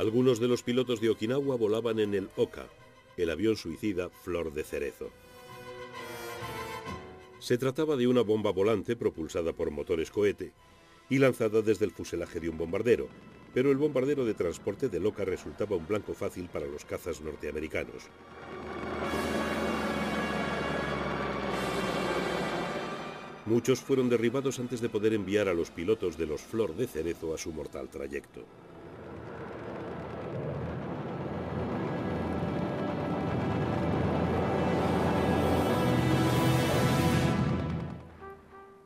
Algunos de los pilotos de Okinawa volaban en el Oka, el avión suicida Flor de Cerezo. Se trataba de una bomba volante propulsada por motores cohete y lanzada desde el fuselaje de un bombardero, pero el bombardero de transporte del Oka resultaba un blanco fácil para los cazas norteamericanos. Muchos fueron derribados antes de poder enviar a los pilotos de los Flor de Cerezo a su mortal trayecto.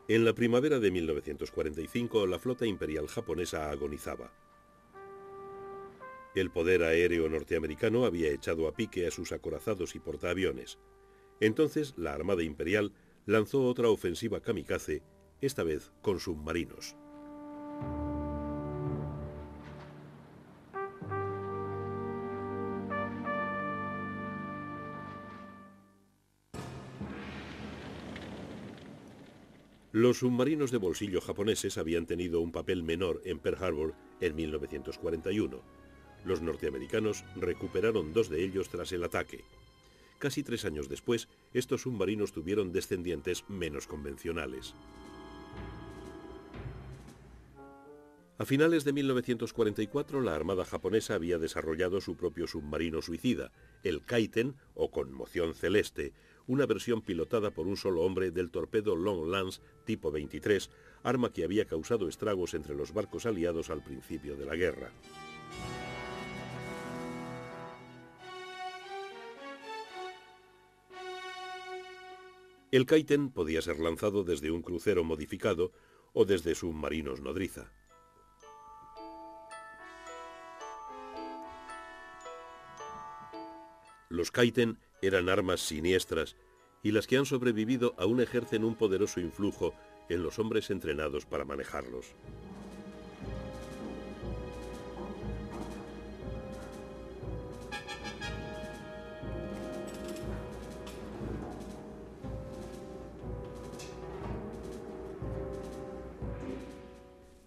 En la primavera de 1945, la flota imperial japonesa agonizaba. El poder aéreo norteamericano había echado a pique a sus acorazados y portaaviones. Entonces, la Armada Imperial lanzó otra ofensiva kamikaze, esta vez con submarinos. Los submarinos de bolsillo japoneses habían tenido un papel menor en Pearl Harbor en 1941. Los norteamericanos recuperaron 2 de ellos tras el ataque. Casi 3 años después, estos submarinos tuvieron descendientes menos convencionales. A finales de 1944, la Armada japonesa había desarrollado su propio submarino suicida, el Kaiten, o Conmoción Celeste, una versión pilotada por un solo hombre del torpedo Long Lance tipo 23, arma que había causado estragos entre los barcos aliados al principio de la guerra. El Kaiten podía ser lanzado desde un crucero modificado o desde submarinos nodriza. Los Kaiten eran armas siniestras y las que han sobrevivido aún ejercen un poderoso influjo en los hombres entrenados para manejarlos.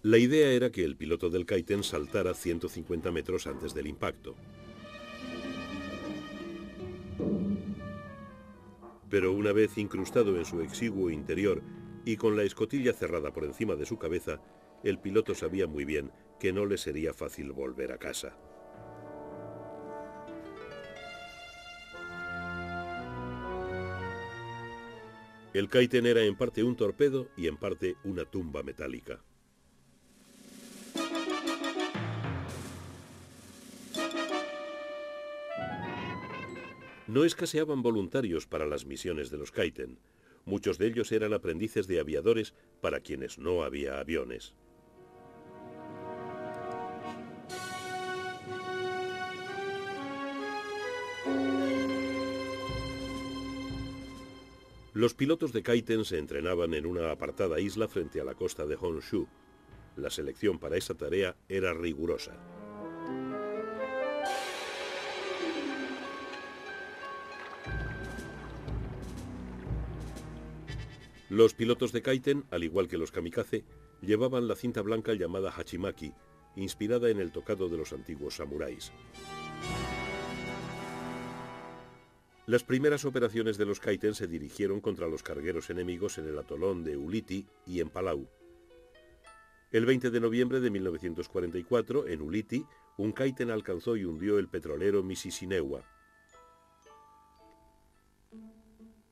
La idea era que el piloto del Kaiten saltara 150 metros antes del impacto. Pero una vez incrustado en su exiguo interior y con la escotilla cerrada por encima de su cabeza, el piloto sabía muy bien que no le sería fácil volver a casa. El Kaiten era en parte un torpedo y en parte una tumba metálica. No escaseaban voluntarios para las misiones de los Kaiten. Muchos de ellos eran aprendices de aviadores para quienes no había aviones. Los pilotos de Kaiten se entrenaban en una apartada isla frente a la costa de Honshu. La selección para esa tarea era rigurosa. Los pilotos de Kaiten, al igual que los kamikaze, llevaban la cinta blanca llamada hachimaki, inspirada en el tocado de los antiguos samuráis. Las primeras operaciones de los Kaiten se dirigieron contra los cargueros enemigos en el atolón de Ulithi y en Palau. El 20 de noviembre de 1944, en Ulithi, un Kaiten alcanzó y hundió el petrolero Mississinewa.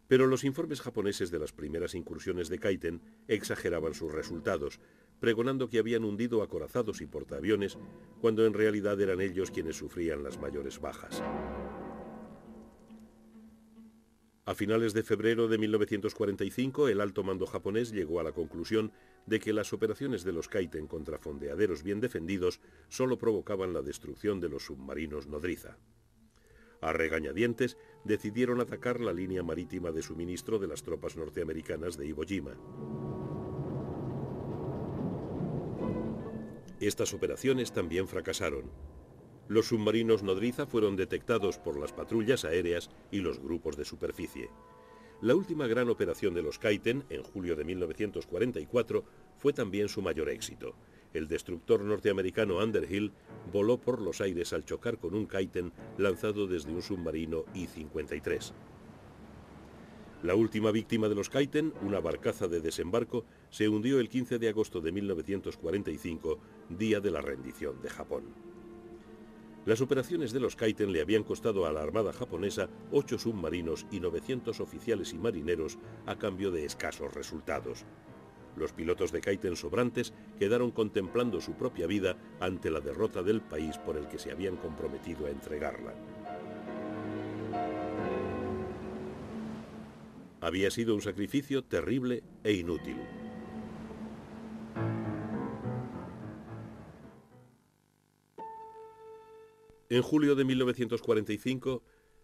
Pero los informes japoneses de las primeras incursiones de Kaiten exageraban sus resultados, pregonando que habían hundido acorazados y portaaviones, cuando en realidad eran ellos quienes sufrían las mayores bajas. A finales de febrero de 1945, el alto mando japonés llegó a la conclusión de que las operaciones de los Kaiten contra fondeaderos bien defendidos solo provocaban la destrucción de los submarinos nodriza. A regañadientes, decidieron atacar la línea marítima de suministro de las tropas norteamericanas de Iwo Jima. Estas operaciones también fracasaron. Los submarinos nodriza fueron detectados por las patrullas aéreas y los grupos de superficie. La última gran operación de los Kaiten, en julio de 1944, fue también su mayor éxito. el destructor norteamericano Underhill voló por los aires al chocar con un Kaiten lanzado desde un submarino I-53. La última víctima de los Kaiten, una barcaza de desembarco, se hundió el 15 de agosto de 1945, día de la rendición de Japón. Las operaciones de los Kaiten le habían costado a la Armada japonesa 8 submarinos y 900 oficiales y marineros a cambio de escasos resultados. Los pilotos de Kaiten sobrantes quedaron contemplando su propia vida ante la derrota del país por el que se habían comprometido a entregarla. Había sido un sacrificio terrible e inútil. En julio de 1945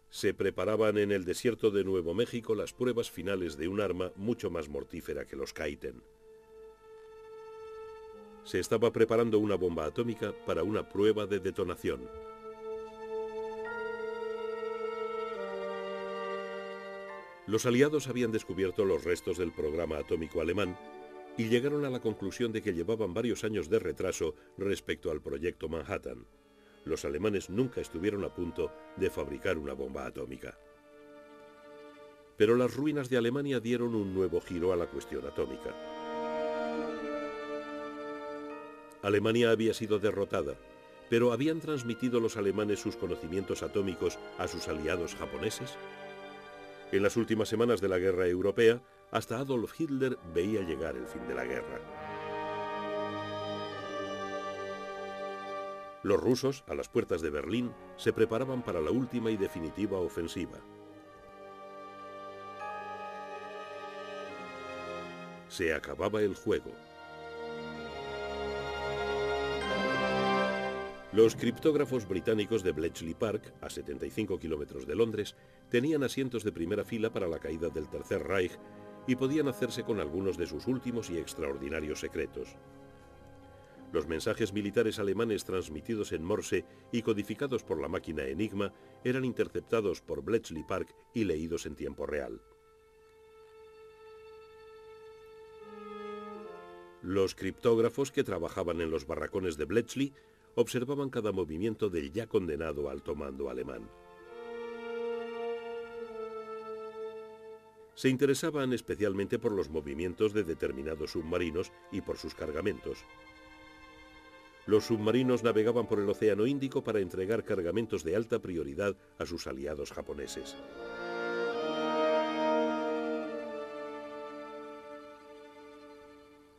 se preparaban en el desierto de Nuevo México las pruebas finales de un arma mucho más mortífera que los Kaiten. Se estaba preparando una bomba atómica para una prueba de detonación. Los aliados habían descubierto los restos del programa atómico alemán y llegaron a la conclusión de que llevaban varios años de retraso respecto al proyecto Manhattan. Los alemanes nunca estuvieron a punto de fabricar una bomba atómica. Pero las ruinas de Alemania dieron un nuevo giro a la cuestión atómica. Alemania había sido derrotada, pero ¿habían transmitido los alemanes sus conocimientos atómicos a sus aliados japoneses? En las últimas semanas de la guerra europea, hasta Adolf Hitler veía llegar el fin de la guerra. Los rusos, a las puertas de Berlín, se preparaban para la última y definitiva ofensiva. Se acababa el juego. Los criptógrafos británicos de Bletchley Park, a 75 kilómetros de Londres, tenían asientos de primera fila para la caída del Tercer Reich y podían hacerse con algunos de sus últimos y extraordinarios secretos. Los mensajes militares alemanes transmitidos en Morse y codificados por la máquina Enigma eran interceptados por Bletchley Park y leídos en tiempo real. Los criptógrafos que trabajaban en los barracones de Bletchley observaban cada movimiento del ya condenado alto mando alemán. Se interesaban especialmente por los movimientos de determinados submarinos y por sus cargamentos. Los submarinos navegaban por el Océano Índico para entregar cargamentos de alta prioridad a sus aliados japoneses.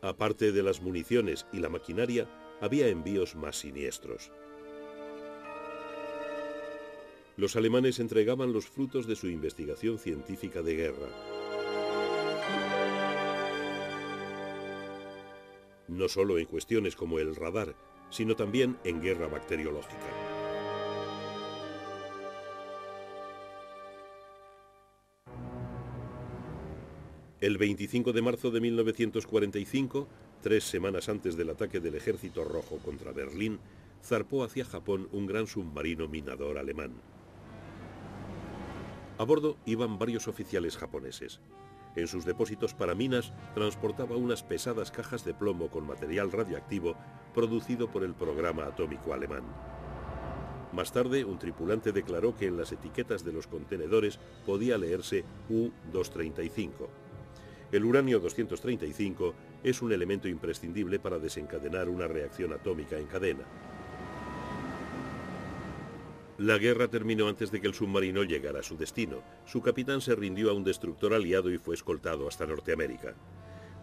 Aparte de las municiones y la maquinaria, había envíos más siniestros. Los alemanes entregaban los frutos de su investigación científica de guerra. No solo en cuestiones como el radar, sino también en guerra bacteriológica. El 25 de marzo de 1945, 3 semanas antes del ataque del Ejército Rojo contra Berlín, zarpó hacia Japón un gran submarino minador alemán. A bordo iban varios oficiales japoneses. En sus depósitos para minas transportaba unas pesadas cajas de plomo con material radioactivo producido por el programa atómico alemán. Más tarde, un tripulante declaró que en las etiquetas de los contenedores podía leerse U-235. El uranio 235 es un elemento imprescindible para desencadenar una reacción atómica en cadena. La guerra terminó antes de que el submarino llegara a su destino. Su capitán se rindió a un destructor aliado y fue escoltado hasta Norteamérica.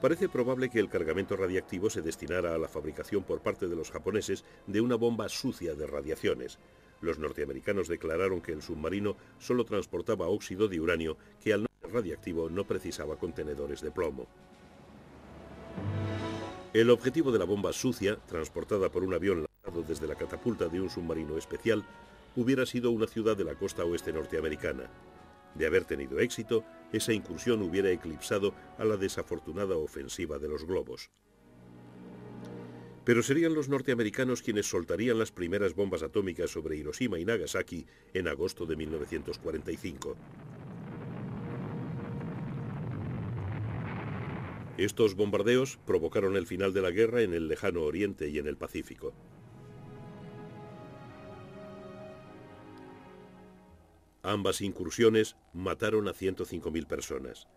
Parece probable que el cargamento radiactivo se destinara a la fabricación por parte de los japoneses de una bomba sucia de radiaciones. Los norteamericanos declararon que el submarino solo transportaba óxido de uranio, que al no ser radiactivo no precisaba contenedores de plomo. El objetivo de la bomba sucia, transportada por un avión lanzado desde la catapulta de un submarino especial, hubiera sido una ciudad de la costa oeste norteamericana. De haber tenido éxito, esa incursión hubiera eclipsado a la desafortunada ofensiva de los globos. Pero serían los norteamericanos quienes soltarían las primeras bombas atómicas sobre Hiroshima y Nagasaki en agosto de 1945. Estos bombardeos provocaron el final de la guerra en el lejano Oriente y en el Pacífico. Ambas incursiones mataron a 105.000 personas.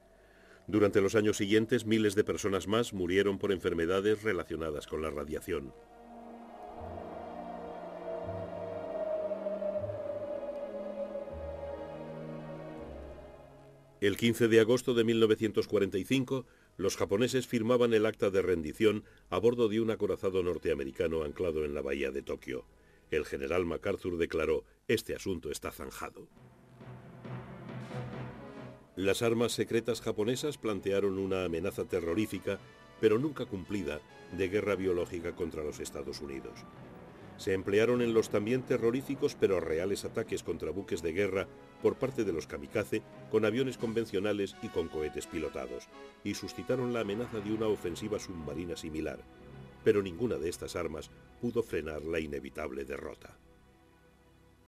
Durante los años siguientes, miles de personas más murieron por enfermedades relacionadas con la radiación. El 15 de agosto de 1945, los japoneses firmaban el acta de rendición a bordo de un acorazado norteamericano anclado en la bahía de Tokio. El general MacArthur declaró: "Este asunto está zanjado". Las armas secretas japonesas plantearon una amenaza terrorífica, pero nunca cumplida, de guerra biológica contra los Estados Unidos. Se emplearon en los también terroríficos pero reales ataques contra buques de guerra por parte de los kamikaze, con aviones convencionales y con cohetes pilotados, y suscitaron la amenaza de una ofensiva submarina similar. Pero ninguna de estas armas pudo frenar la inevitable derrota.